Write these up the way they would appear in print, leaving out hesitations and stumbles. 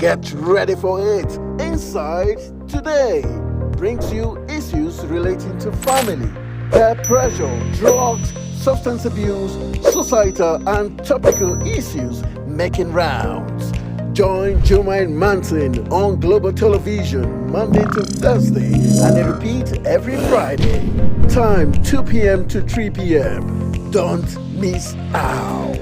Get ready for it. Inside Today brings you issues relating to family, peer pressure, drugs, substance abuse, societal and topical issues making rounds. Join Jermaine Manson on Global Television Monday to Thursday and it repeats every Friday. Time 2 p.m. to 3 p.m. Don't miss out.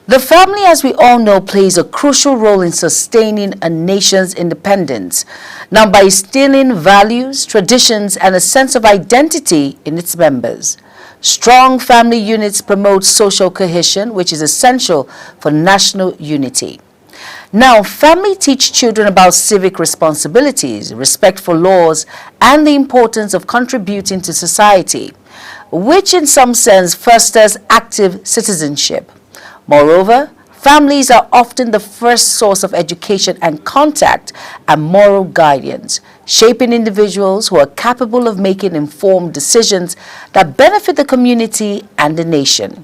The family, as we all know, plays a crucial role in sustaining a nation's independence. Now, by instilling values, traditions, and a sense of identity in its members. Strong family units promote social cohesion, which is essential for national unity. Now, family teach children about civic responsibilities, respect for laws, and the importance of contributing to society, which in some sense fosters active citizenship. Moreover, families are often the first source of education and contact and moral guidance, shaping individuals who are capable of making informed decisions that benefit the community and the nation.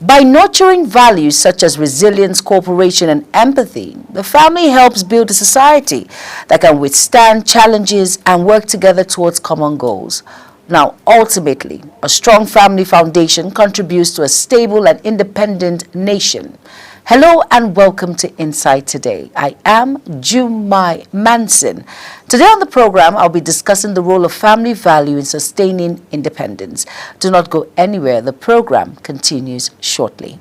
By nurturing values such as resilience, cooperation, and empathy, the family helps build a society that can withstand challenges and work together towards common goals. Now, ultimately, a strong family foundation contributes to a stable and independent nation. Hello and welcome to Inside Today. I am Jumai Manson. Today on the program, I'll be discussing the role of family value in sustaining independence. Do not go anywhere. The program continues shortly.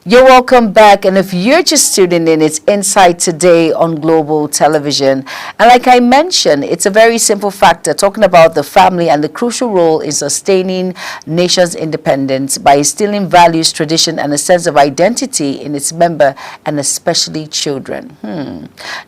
You're welcome back, and if you're just tuning in, it's Inside Today on Global Television. And like I mentioned, it's a very simple factor talking about the family and the crucial role in sustaining nation's independence by instilling values, tradition, and a sense of identity in its member, and especially children.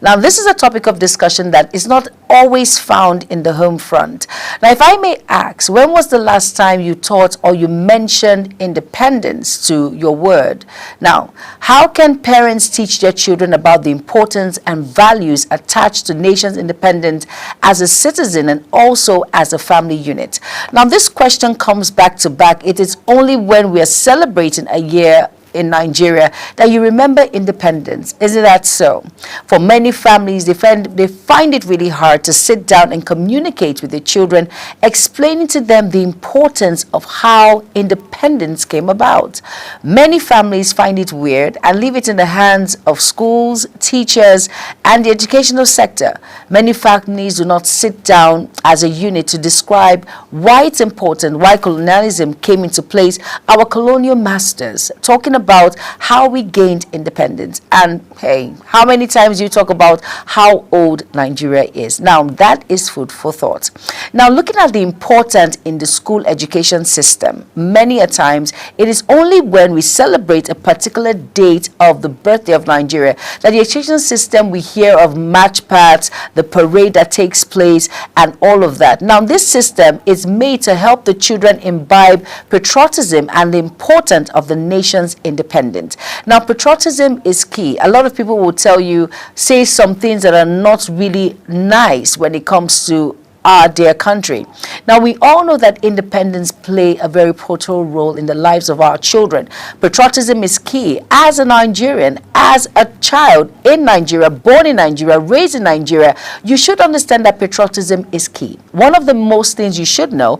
Now, this is a topic of discussion that is not always found in the home front. Now, if I may ask, when was the last time you taught or you mentioned independence to your word? Now, how can parents teach their children about the importance and values attached to nation's independence as a citizen and also as a family unit? Now, this question comes back to back. It is only when we are celebrating a year in Nigeria that you remember independence. Isn't that so? For many families, they find it really hard to sit down and communicate with their children, explaining to them the importance of how independence came about. Many families find it weird and leave it in the hands of schools, teachers, and the educational sector. Many families do not sit down as a unit to describe why it's important, why colonialism came into place, our colonial masters, talking about how we gained independence. And hey, how many times you talk about how old Nigeria is? Now, that is food for thought. Now, looking at the importance in the school education system, many a times it is only when we celebrate a particular date of the birthday of Nigeria that the education system, we hear of march parts, the parade that takes place, and all of that. Now, this system is made to help the children imbibe patriotism and the importance of the nation's independence. Now, patriotism is key. A lot of people will tell you, say some things that are not really nice when it comes to our dear country. Now, we all know that independence play a very pivotal role in the lives of our children. Patriotism is key. As a Nigerian, as a child in Nigeria, born in Nigeria, raised in Nigeria, you should understand that patriotism is key. One of the most things you should know,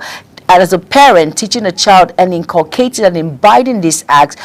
and as a parent, teaching a child and inculcating and imbibing these acts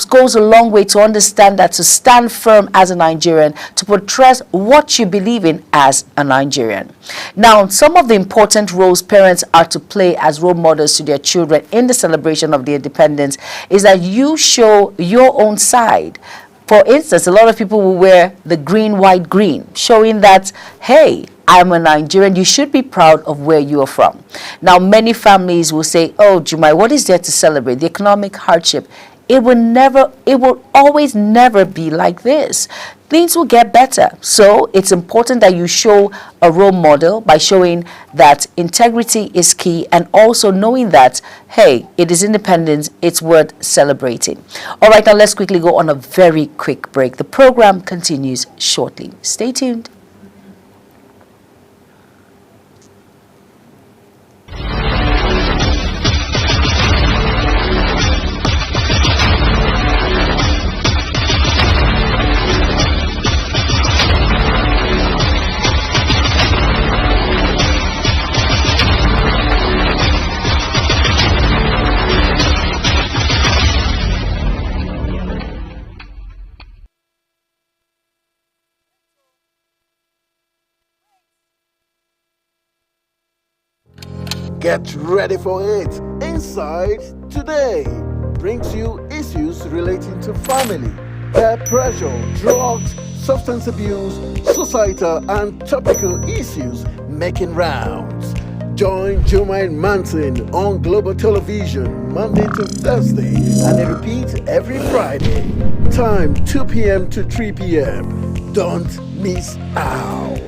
goes a long way to understand that to stand firm as a Nigerian, to portray what you believe in as a Nigerian. Now, some of the important roles parents are to play as role models to their children in the celebration of the independence is that you show your own side. For instance, a lot of people will wear the green, white, green, showing that, hey, I'm a Nigerian, you should be proud of where you are from. Now, many families will say, oh, Jumai, what is there to celebrate? The economic hardship it will always never be like this. Things will get better. So it's important that you show a role model by showing that integrity is key, and also knowing that, hey, it is independence, it's worth celebrating. All right, now let's quickly go on a very quick break. The program continues shortly. Stay tuned. Get ready for it. Inside Today brings you issues relating to family, peer pressure, drugs, substance abuse, societal and topical issues making rounds. Join Jermaine Manson on Global Television Monday to Thursday, and it repeats every Friday. Time 2 p.m. to 3 p.m. Don't miss out.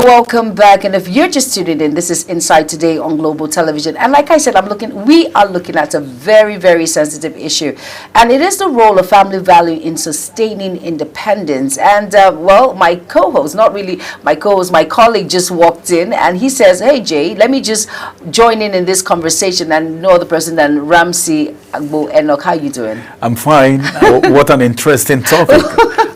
Welcome back, and if you're just tuning in, this is Inside Today on Global Television. And like I said, we are looking at a very, very sensitive issue, and it is the role of family value in sustaining independence. And well, my co-host, not really my co-host, my colleague just walked in, and he says, "Hey Jay, let me just join in this conversation." And no other person than Ramsey Agbo Enoch. How you doing? I'm fine. What an interesting topic.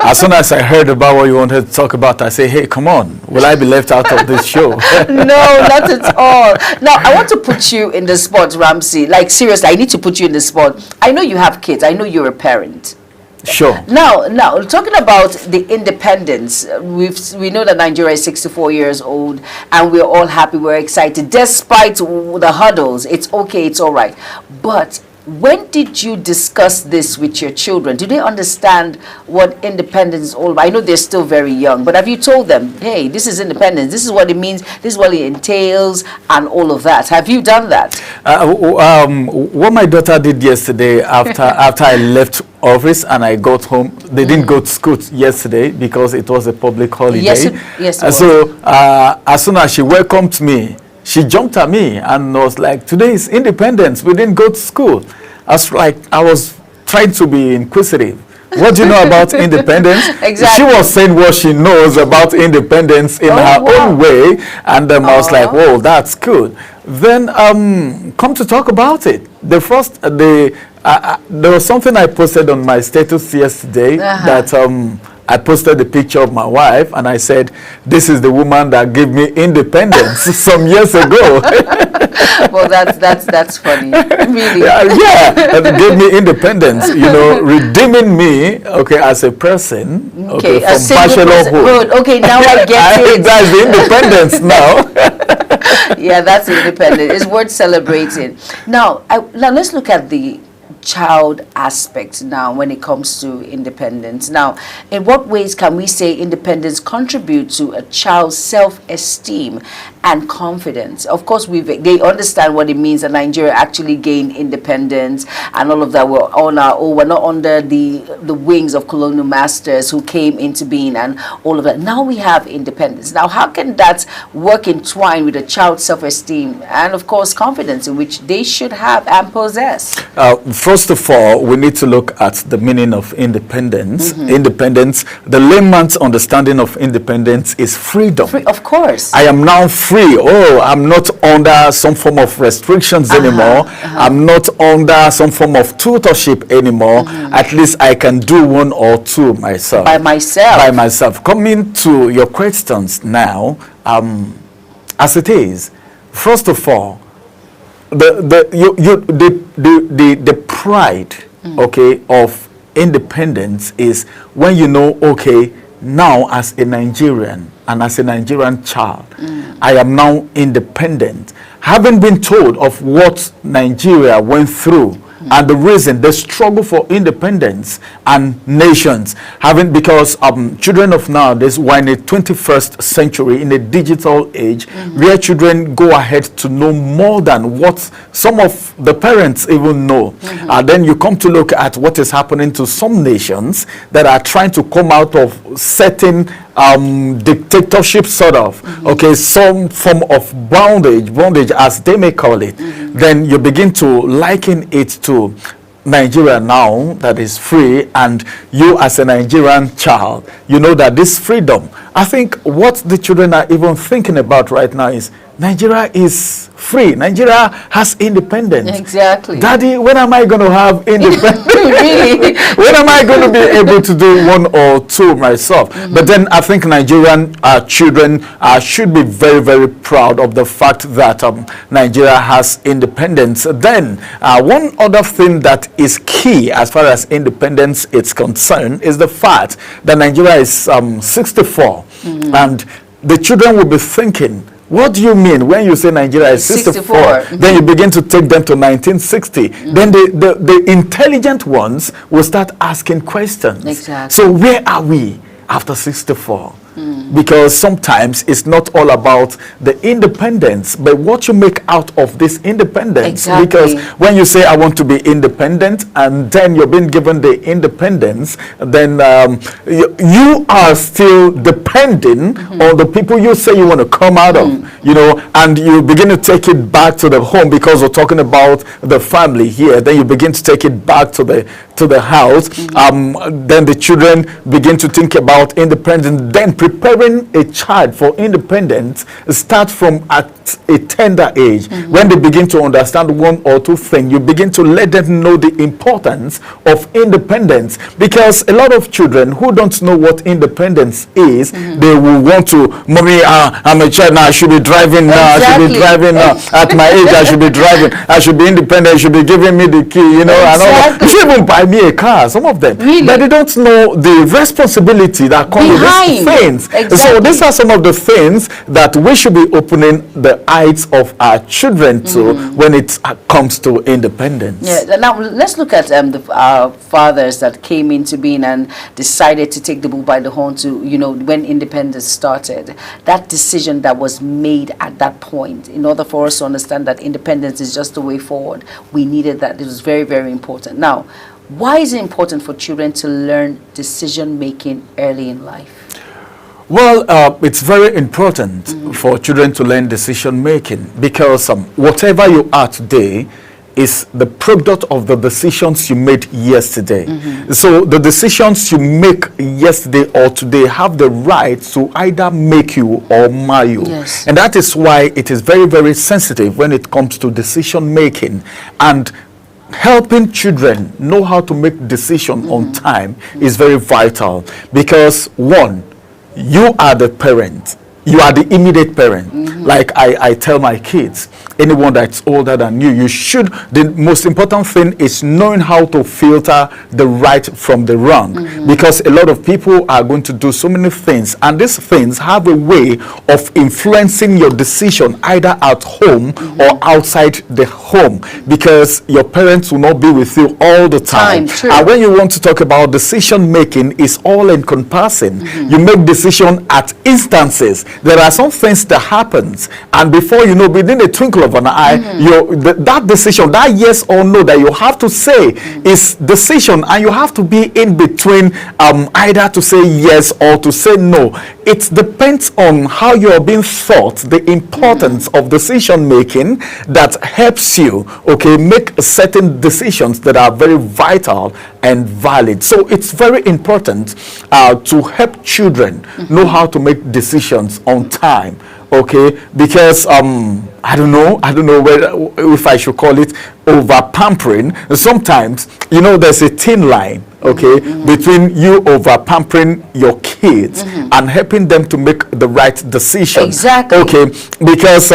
As soon as I heard about what you wanted to talk about, I say, hey, come on. Will I be left out of this show? No, not at all. Now, I want to put you in the spot, Ramsey. Like, seriously, I need to put you in the spot. I know you have kids. I know you're a parent. Sure. Now, talking about the independence, we know that Nigeria is 64 years old, and we're all happy, we're excited. Despite the hurdles, it's okay, it's all right. But when did you discuss this with your children? Do they understand what independence is all about? I know they're still very young, but have you told them, hey, this is independence, this is what it means, this is what it entails, and all of that? Have you done that? What my daughter did yesterday after I left office and I got home, they didn't go to school yesterday because it was a public holiday. Yes, it was. So as soon as she welcomed me, she jumped at me and was like, today is independence, we didn't go to school. I was trying to be inquisitive. What do you know about independence? Exactly. She was saying what she knows about independence in her own way, and I was like, whoa, that's good. Then come to talk about it. There was something I posted on my status yesterday that I posted the picture of my wife, and I said, this is the woman that gave me independence some years ago. Well, that's funny. Really. Yeah, that gave me independence, redeeming me, as a person, from bachelorhood. Okay, now I get it. That's the independence now. Yeah, that's independent. It's worth celebrating. Now let's look at the child aspect now when it comes to independence. Now, in what ways can we say independence contribute to a child's self-esteem and confidence? Of course, they understand what it means that Nigeria actually gained independence and all of that. We're on our own. We're not under the wings of colonial masters who came into being and all of that. Now we have independence. Now, how can that work entwine with a child's self-esteem and, of course, confidence in which they should have and possess? First of all, we need to look at the meaning of independence. Independence, the layman's understanding of independence is freedom. Of course. I am now free free. Oh, I'm not under some form of restrictions anymore. I'm not under some form of tutorship anymore. At least I can do one or two myself. By myself. By myself. Coming to your questions now, as it is, first of all, the pride, okay, of independence is when you know, okay, now as a Nigerian and as a Nigerian child, I am now independent. Having been told of what Nigeria went through and the reason, the struggle for independence and nations, because children of nowadays, we're in the 21st century, in a digital age, where children go ahead to know more than what some of the parents even know. And then you come to look at what is happening to some nations that are trying to come out of certain dictatorship, sort of, okay, some form of bondage as they may call it. Then you begin to liken it to Nigeria now that is free, and you as a Nigerian child, you know that this freedom, I think what the children are even thinking about right now is Nigeria is free. Nigeria has independence. Exactly. Daddy, when am I going to have independence? Really? When am I going to be able to do one or two myself? But then I think Nigerian children should be very, very proud of the fact that Nigeria has independence. Then one other thing that is key as far as independence is concerned is the fact that Nigeria is 64. And the children will be thinking, what do you mean when you say Nigeria is 64? Then you begin to take them to 1960. Then the intelligent ones will start asking questions. Exactly. So where are we after 64? Because sometimes it's not all about the independence, but what you make out of this independence. Exactly. Because when you say I want to be independent and then you're being given the independence, then you are still depending on the people you say you want to come out of, you know, and you begin to take it back to the home, because we're talking about the family here. Then you begin to take it back to the house. Then the children begin to think about independence. Then preparing a child for independence start from at a tender age. When they begin to understand one or two things, you begin to let them know the importance of independence, because a lot of children who don't know what independence is, they will want to, mommy, I'm a child now, I should be driving now. Exactly. I should be driving now. At my age, I should be driving. I should be independent. You should be giving me the key, you know. Exactly. And all that. You should even buy me a car, some of them. Really? But they don't know the responsibility that comes with these things. Exactly. So these are some of the things that we should be opening the eyes of our children to when it comes to independence. Yeah. Now let's look at our fathers that came into being and decided to take the bull by the horn to, you know, when independence started. That decision that was made at that point, in order for us to understand that independence is just the way forward, we needed that. It was very, very important. Now, why is it important for children to learn decision making early in life? Well, it's very important for children to learn decision making, because whatever you are today is the product of the decisions you made yesterday. So the decisions you make yesterday or today have the right to either make you or mar you. Yes. And that is why it is very, very sensitive when it comes to decision making. And helping children know how to make decisions on time is very vital, because one, you are the parent. You are the immediate parent. Like I tell my kids, anyone that's older than you should, the most important thing is knowing how to filter the right from the wrong. Because a lot of people are going to do so many things, and these things have a way of influencing your decision either at home or outside the home, because your parents will not be with you all the time. And when you want to talk about decision making, it's all encompassing. You make decision at instances. There are some things that happens, and before you know, within a twinkle of an eye, that decision, that yes or no that you have to say is decision, and you have to be in between either to say yes or to say no. It depends on how you are being taught the importance of decision making that helps you, okay, make certain decisions that are very vital and valid. So it's very important to help children know how to make decisions on time, okay, because I don't know whether if I should call it over pampering. Sometimes, there's a thin line, okay, between you over pampering your kids and helping them to make the right decision. Exactly. Okay, because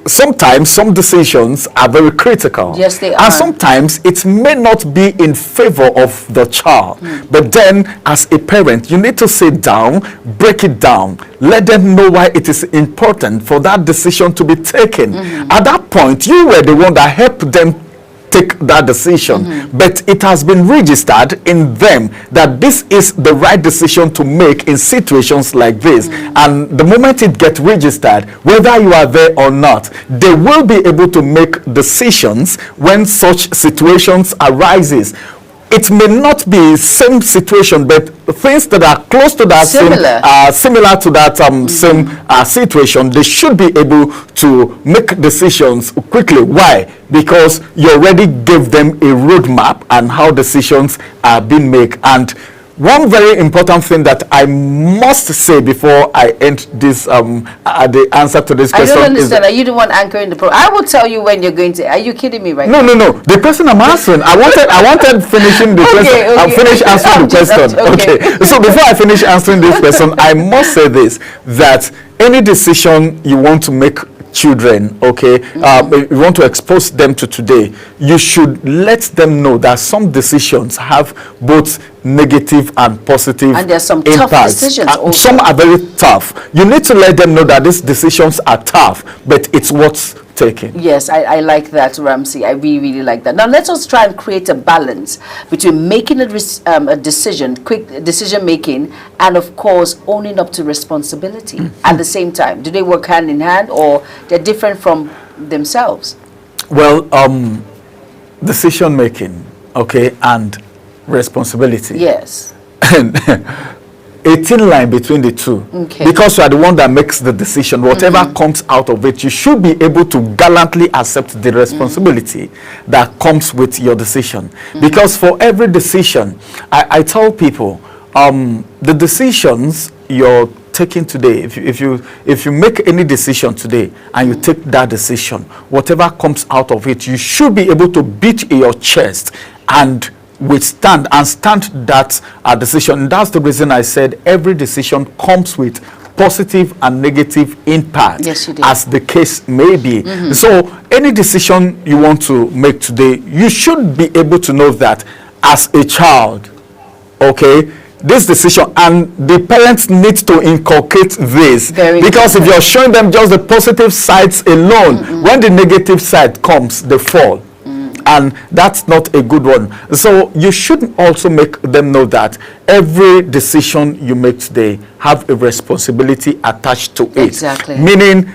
sometimes some decisions are very critical. Yes, they are. And sometimes it may not be in favor of the child. But then, as a parent, you need to sit down, break it down, let them know why it is important for that decision to be taken. At that point, you were the one that helped them take that decision, but it has been registered in them that this is the right decision to make in situations like this. And the moment it gets registered, whether you are there or not, they will be able to make decisions when such situations arises. It may not be same situation, but things that are close to that similar to that same situation, they should be able to make decisions quickly. Why? Because you already gave them a roadmap and how decisions are being made. And one very important thing that I must say before I end this the answer to this question. I don't understand. Are you the one anchoring the program? I will tell you when you're going to. Are you kidding me right now? No. The question I'm answering, I wanted finishing the question. I'll finish answering the question. Okay. So before I finish answering this question, I must say this, that any decision you want to make children, okay, you want to expose them to today, you should let them know that some decisions have both negative and positive and there's some impacts. tough decisions also. Some are very tough. You need to let them know that these decisions are tough, but it's worth taking. Yes, I like that, Ramsey. I really like that. Now let us try and create a balance between making a decision, quick decision making, and of course owning up to responsibility at the same time. Do they work hand in hand, or they're different from themselves? Well, decision making, okay, and responsibility. Yes. A thin line between the two. Okay. Because you are the one that makes the decision. Whatever comes out of it, you should be able to gallantly accept the responsibility that comes with your decision. Because for every decision, I tell people, the decisions you're taking today, if you make any decision today and you take that decision, whatever comes out of it, you should be able to beat your chest and stand that decision. That's the reason I said every decision comes with positive and negative impact, yes, you did, as the case may be. So any decision you want to make today, you should be able to know that as a child, okay, this decision, and the parents need to inculcate this. Because if you're showing them just the positive sides alone, when the negative side comes, they fall. And that's not a good one. So you should also make them know that every decision you make today have a responsibility attached to it. Exactly. Meaning,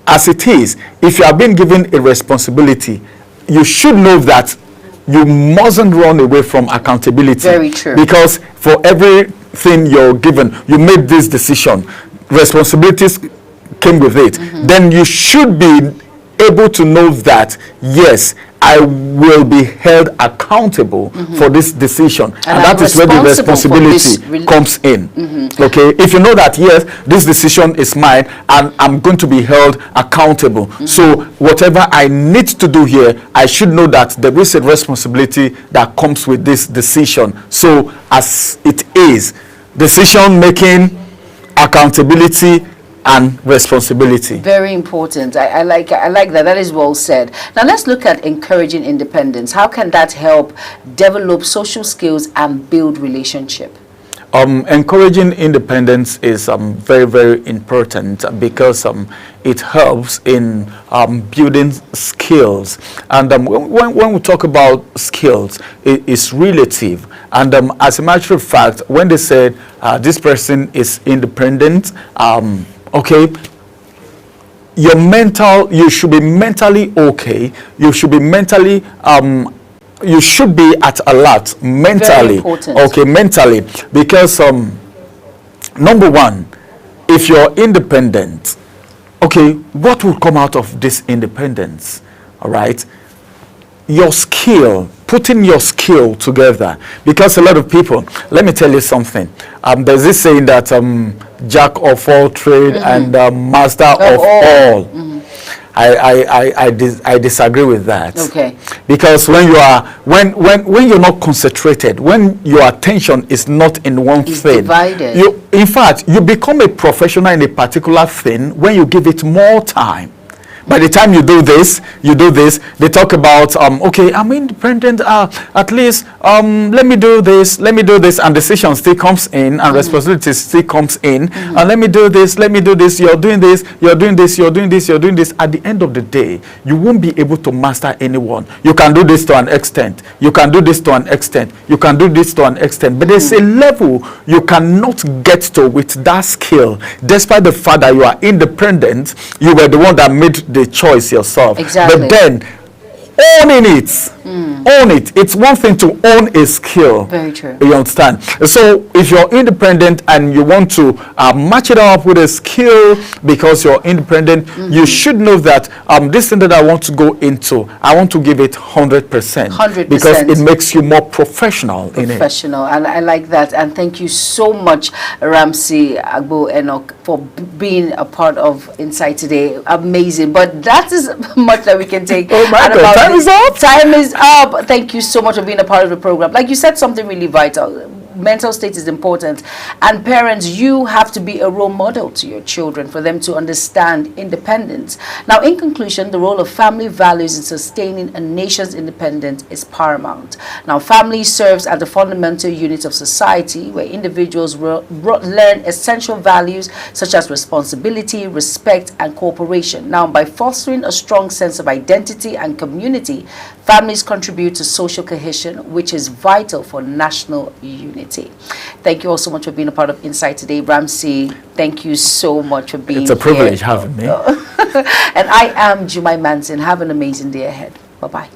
as it is, if you are being given a responsibility, you should know that you mustn't run away from accountability. Very true. Because for everything you're given, you made this decision, responsibilities came with it. Then you should be able to know that, yes, I will be held accountable for this decision, and that is where the responsibility comes in. Okay, if you know that, yes, this decision is mine and I'm going to be held accountable, so whatever I need to do here, I should know that there is a responsibility that comes with this decision. So as it is, decision making, accountability, and responsibility. Very important. I like that. That is well said. Now let's look at encouraging independence. How can that help develop social skills and build relationship? Encouraging independence is very, very important because it helps in building skills. And when we talk about skills, it's relative. And as a matter of fact, when they said this person is independent, okay, you should be mentally okay. You should be mentally you should be at alert mentally. Okay, mentally, because number one, if you're independent, okay, what will come out of this independence? All right, your skill, putting your skill together, because a lot of people, let me tell you something, there's this saying that jack of all trade and master of all. I disagree with that. Okay. Because when you are when you're not concentrated, when your attention is not in one thing, divided. In fact, you become a professional in a particular thing when you give it more time. By the time you do this, they talk about, okay, I'm independent, at least, let me do this, and decision still comes in, and responsibility still comes in, and let me do this, you're doing this. At the end of the day, you won't be able to master anyone. You can do this to an extent, you can do this to an extent, but there's a level you cannot get to with that skill, despite the fact that you are independent. You were the one that made the choice yourself. Exactly. But then owning it, own it. It's one thing to own a skill. Very true. You understand? So if you're independent and you want to match it up with a skill because you're independent, you should know that this thing that I want to go into, I want to give it 100%. 100%. Because it makes you more professional in it. Professional, and I like that. And thank you so much, Ramsey Agbo Enoch, for being a part of Insight Today. Amazing. But that is much that we can take. Oh my God, time is up. Time is up. Thank you so much for being a part of the program. Like you said, something really vital. Mental state is important, and parents, you have to be a role model to your children for them to understand independence. Now, in conclusion, the role of family values in sustaining a nation's independence is paramount. Now, family serves as the fundamental unit of society where individuals learn essential values such as responsibility, respect, and cooperation. Now, by fostering a strong sense of identity and community, families contribute to social cohesion, which is vital for national unity. Thank you all so much for being a part of Insight Today. Ramsey, thank you so much for being here. It's a privilege having me. And I am Jumai Manson. Have an amazing day ahead. Bye-bye.